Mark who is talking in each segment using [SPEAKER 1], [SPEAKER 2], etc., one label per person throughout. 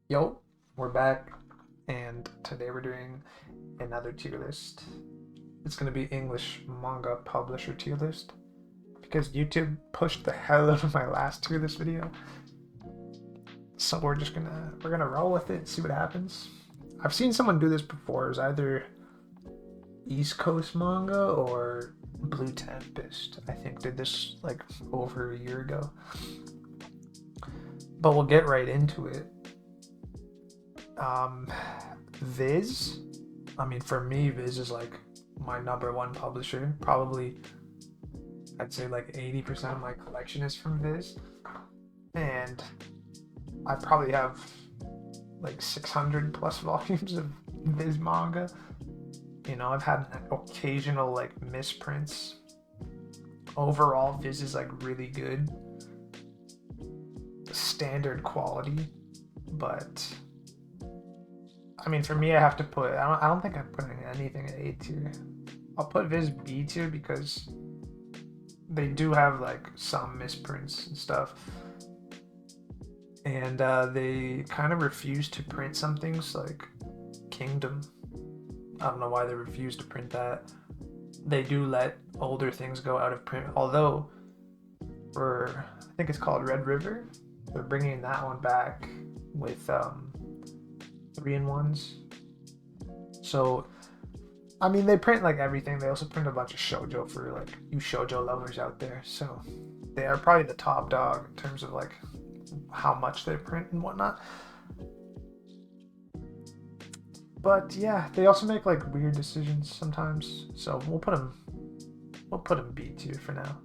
[SPEAKER 1] Yo, we're back, and today we're doing another tier list. It's gonna be English manga publisher tier list because YouTube pushed the hell out of my last tier list video. So we're gonna roll with it, see what happens. I've seen someone do this before. It was either East Coast Manga or Blue Tempest. I think did this like over a year ago. But we'll get right into it. Um, Viz. I mean, for me, Viz is like my number one publisher. Probably, I'd say like 80% of my collection is from Viz. And I probably have like 600 plus volumes of Viz manga. You know, I've had occasional like misprints. Overall, Viz is like really good, standard quality. But I mean, for me, I have to put. I don't think I'm putting anything at A tier. I'll put Viz B tier because they do have like some misprints and stuff, and they kind of refuse to print some things like Kingdom. I don't know why they refuse to print that. They do let older things go out of print, although for I think it's called Red River, they're bringing that one back with 3-in-1s. So I mean, they print like everything. They also print a bunch of shojo for like you shojo lovers out there. So they are probably the top dog in terms of like how much they print and whatnot. But yeah, they also make like weird decisions sometimes. So we'll put them B tier for now.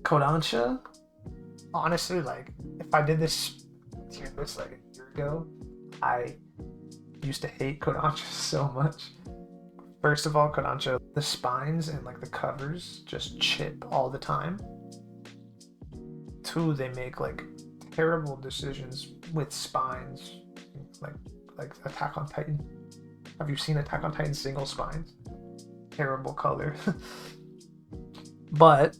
[SPEAKER 1] Kodansha, honestly, like if I did this tier list like a year ago, I used to hate Kodansha so much. First of all, Kodansha, the spines and like the covers just chip all the time. Two, they make like terrible decisions with spines, like like Attack on Titan. Have you seen Attack on Titan single spines? Terrible color. But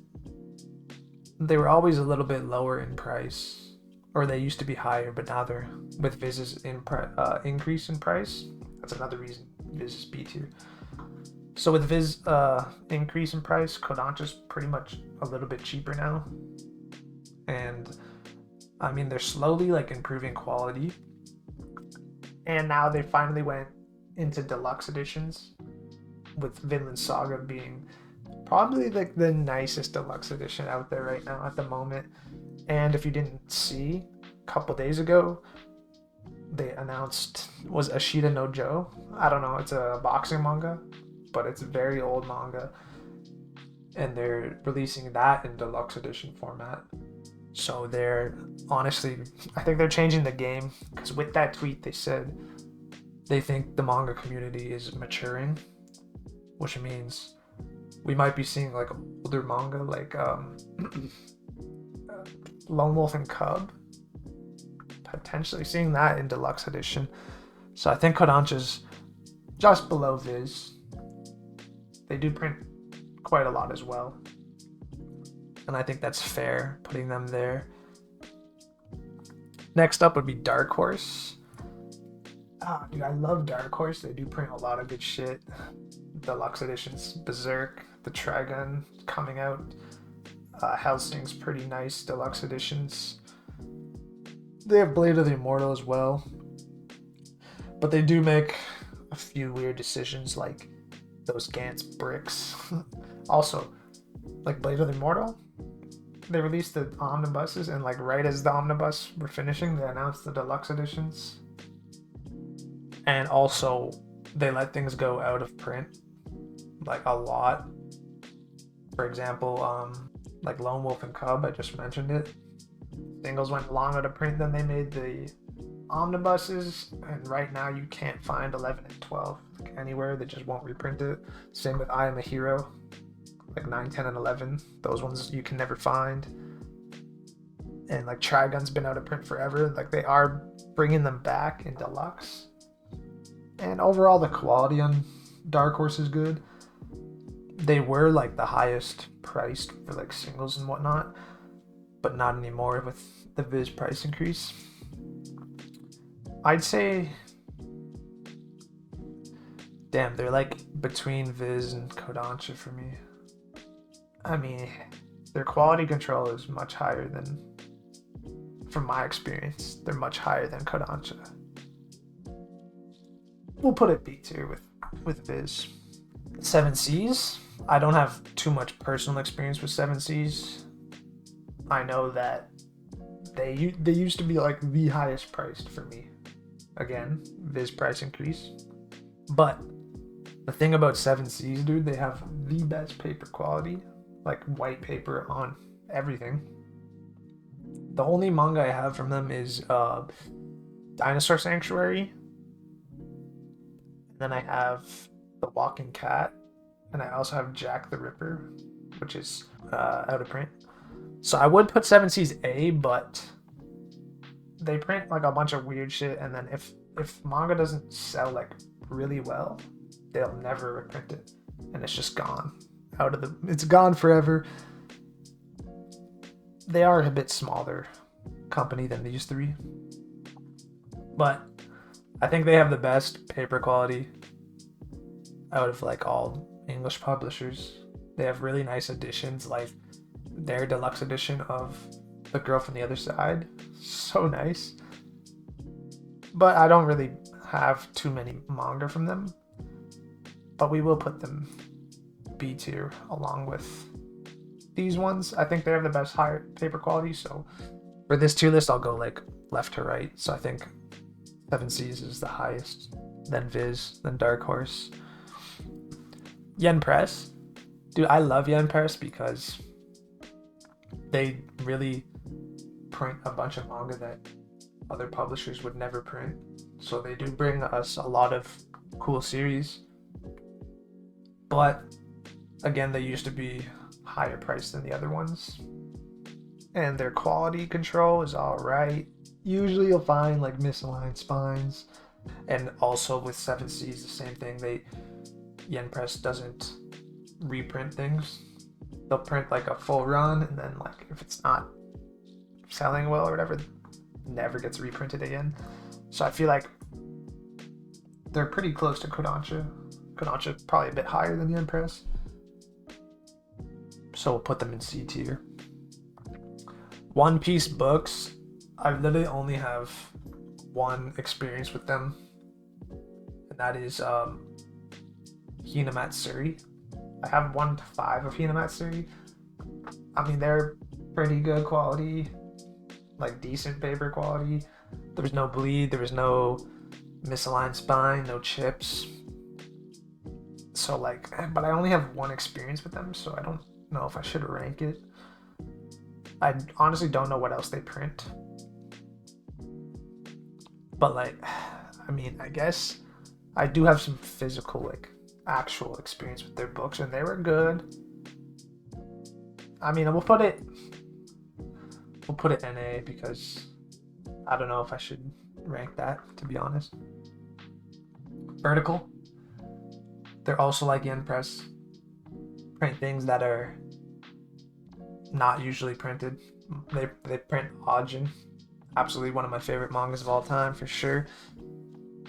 [SPEAKER 1] they were always a little bit lower in price, or they used to be higher, but now they're with Viz's increase in price. That's another reason Viz is B tier. So with Viz increase in price, Kodansha's pretty much a little bit cheaper now, and I mean they're slowly like improving quality. And now they finally went into deluxe editions, with Vinland Saga being probably like the nicest deluxe edition out there right now at the moment. And if you didn't see, a couple days ago, they announced was Ashita no Joe. I don't know, it's a boxing manga, but it's a very old manga, and they're releasing that in deluxe edition format. So they're honestly, I think they're changing the game because with that tweet they said they think the manga community is maturing, which means we might be seeing like older manga like Lone Wolf and Cub, potentially seeing that in deluxe edition. So I think Kodansha's just below Viz. They do print quite a lot as well, and I think that's fair putting them there. Next up would be Dark Horse. Ah, dude, I love Dark Horse. They do print a lot of good shit. Deluxe editions, Berserk, the Trigun coming out. Hellsing's pretty nice deluxe editions. They have Blade of the Immortal as well, but they do make a few weird decisions like those Gantz bricks. Also, like Blade of the Immortal, they released the omnibuses, and like right as the omnibus were finishing, they announced the deluxe editions. And also, they let things go out of print, like a lot. For example, like Lone Wolf and Cub, I just mentioned it. Singles went long out of print, then they made the omnibuses, and right now you can't find 11 and 12 like, anywhere. They just won't reprint it. Same with I Am a Hero, like 9, 10, and 11. Those ones you can never find. And like Trigun's been out of print forever. Like they are bringing them back in deluxe. And overall, the quality on Dark Horse is good. They were like the highest priced for like singles and whatnot, but not anymore with the Viz price increase. I'd say, damn, they're like between Viz and Kodansha for me. I mean, their quality control is much higher than, from my experience, they're much higher than Kodansha. We'll put it B tier with Viz. 7Cs. I don't have too much personal experience with 7Cs. I know that they used to be like the highest priced for me. Again, Viz price increase. But the thing about 7Cs, dude, they have the best paper quality, like white paper on everything. The only manga I have from them is Dinosaur Sanctuary. Then I have The Walking Cat, and I also have Jack the Ripper, which is out of print. So I would put 7C's A, but they print like a bunch of weird shit, and then if manga doesn't sell like really well, they'll never reprint it, and it's just gone it's gone forever. They are a bit smaller company than they used to be, but I think they have the best paper quality out of like all English publishers. They have really nice editions, like their deluxe edition of The Girl from the Other Side. So nice. But I don't really have too many manga from them. But we will put them B tier along with these ones. I think they have the best higher paper quality. So for this tier list, I'll go like left to right. So I think 7C's is the highest, then Viz, then Dark Horse. Yen Press. Dude, I love Yen Press because they really print a bunch of manga that other publishers would never print. So they do bring us a lot of cool series. But again, they used to be higher priced than the other ones. And their quality control is alright. Usually you'll find like misaligned spines. And also with 7C's, the same thing. Yen Press doesn't reprint things. They'll print like a full run, and then like if it's not selling well or whatever, never gets reprinted again. So I feel like they're pretty close to Kodansha. Kodansha probably a bit higher than Yen Press. So we'll put them in C tier. One Piece books. I literally only have one experience with them, and that is Hinamatsuri. I have 1 to 5 of Hinamatsuri. I mean, they're pretty good quality, like decent paper quality. There was no bleed, there was no misaligned spine, no chips. So like, but I only have one experience with them, so I don't know if I should rank it. I honestly don't know what else they print. But like, I mean, I guess I do have some physical, like, actual experience with their books, and they were good. I mean, we'll put it NA because I don't know if I should rank that, to be honest. Vertical. They're also like Yen Press. Print things that are not usually printed. They print Ajin. Absolutely one of my favorite mangas of all time, for sure.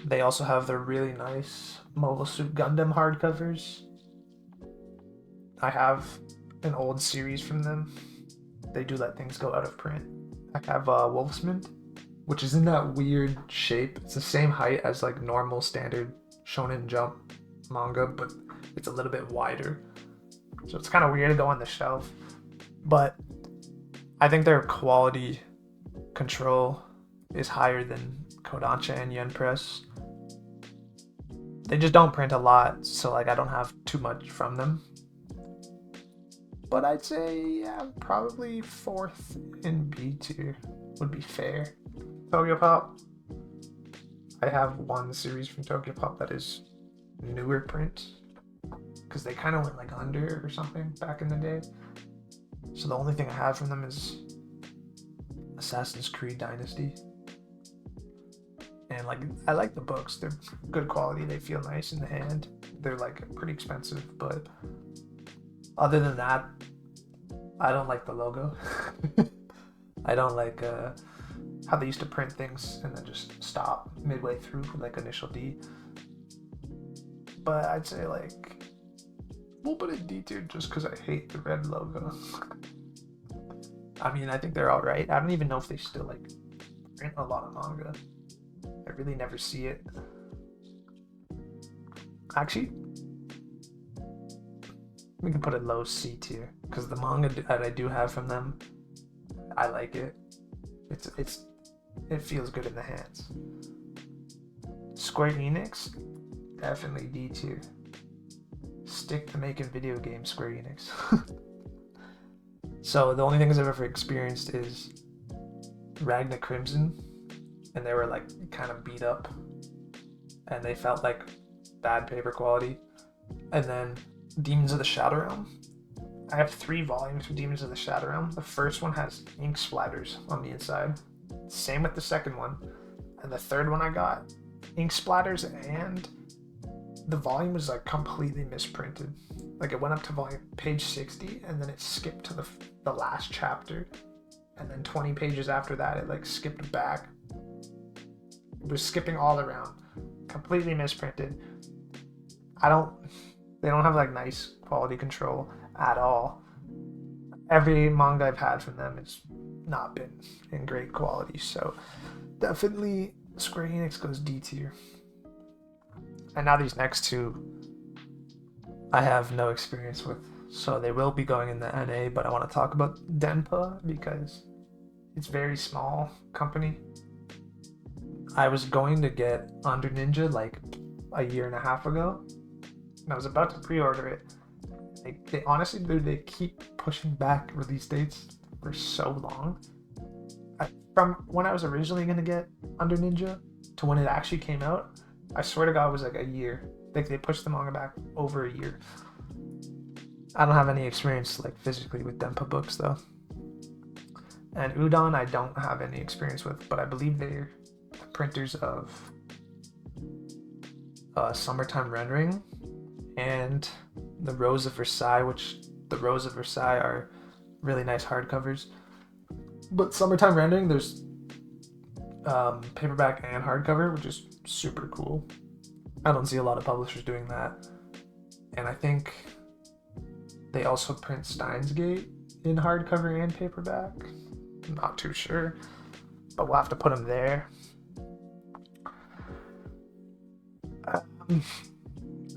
[SPEAKER 1] They also have their really nice Mobile Suit Gundam hardcovers. I have an old series from them. They do let things go out of print. I have Wolfsmint, which is in that weird shape. It's the same height as like normal standard Shonen Jump manga, but it's a little bit wider. So it's kind of weird to go on the shelf. But I think their quality control is higher than Kodansha and Yen Press. They just don't print a lot, so like I don't have too much from them. But I'd say, yeah, probably 4th in B tier would be fair. Tokyo Pop. I have one series from Tokyo Pop that is newer print, because they kind of went like under or something back in the day. So the only thing I have from them is Assassin's Creed Dynasty. And like, I like the books. They're good quality. They feel nice in the hand. They're like pretty expensive, but other than that, I don't like the logo. I don't like how they used to print things and then just stop midway through with like initial D. But I'd say like we'll put it D tier just because I hate the red logo. I mean, I think they're all right. I don't even know if they still like print a lot of manga. I really never see it. Actually, we can put it low C tier because the manga that I do have from them, I like it. It feels good in the hands. Square Enix, definitely D tier. Stick to making video games, Square Enix. So the only things I've ever experienced is Ragna Crimson, and they were like kind of beat up, and they felt like bad paper quality. And then Demons of the Shadow Realm. I have 3 volumes of Demons of the Shadow Realm. The first one has ink splatters on the inside. Same with the second one. And the third one I got, ink splatters, and the volume was like completely misprinted. Like it went up to page 60 and then it skipped to the last chapter. And then 20 pages after that, it like skipped back. It was skipping all around. Completely misprinted. They don't have like nice quality control at all. Every manga I've had from them has not been in great quality. So definitely Square Enix goes D tier. And now these next 2 I have no experience with. So they will be going in the NA, but I want to talk about Denpa because it's very small company. I was going to get Under Ninja like a year and a half ago. And I was about to pre-order it. They honestly, dude, they keep pushing back release dates for so long. From when I was originally going to get Under Ninja to when it actually came out, I swear to God, it was like a year. Like they pushed the manga back over a year. I don't have any experience like physically with Denpa books though. And Udon I don't have any experience with, but I believe they're the printers of Summertime Rendering and the Rose of Versailles, which the Rose of Versailles are really nice hardcovers. But Summertime Rendering, there's paperback and hardcover, which is super cool. I don't see a lot of publishers doing that. And I think they also print Steins Gate in hardcover and paperback. I'm not too sure, but we'll have to put them there.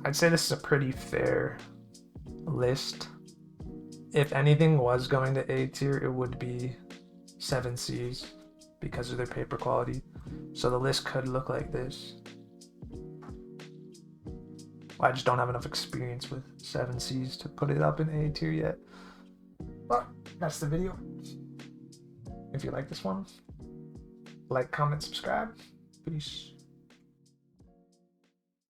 [SPEAKER 1] I'd say this is a pretty fair list. If anything was going to A tier, it would be 7 Cs because of their paper quality. So the list could look like this. I just don't have enough experience with 7 Cs to put it up in A tier yet. But that's the video. If you like this one, like, comment, subscribe. Peace.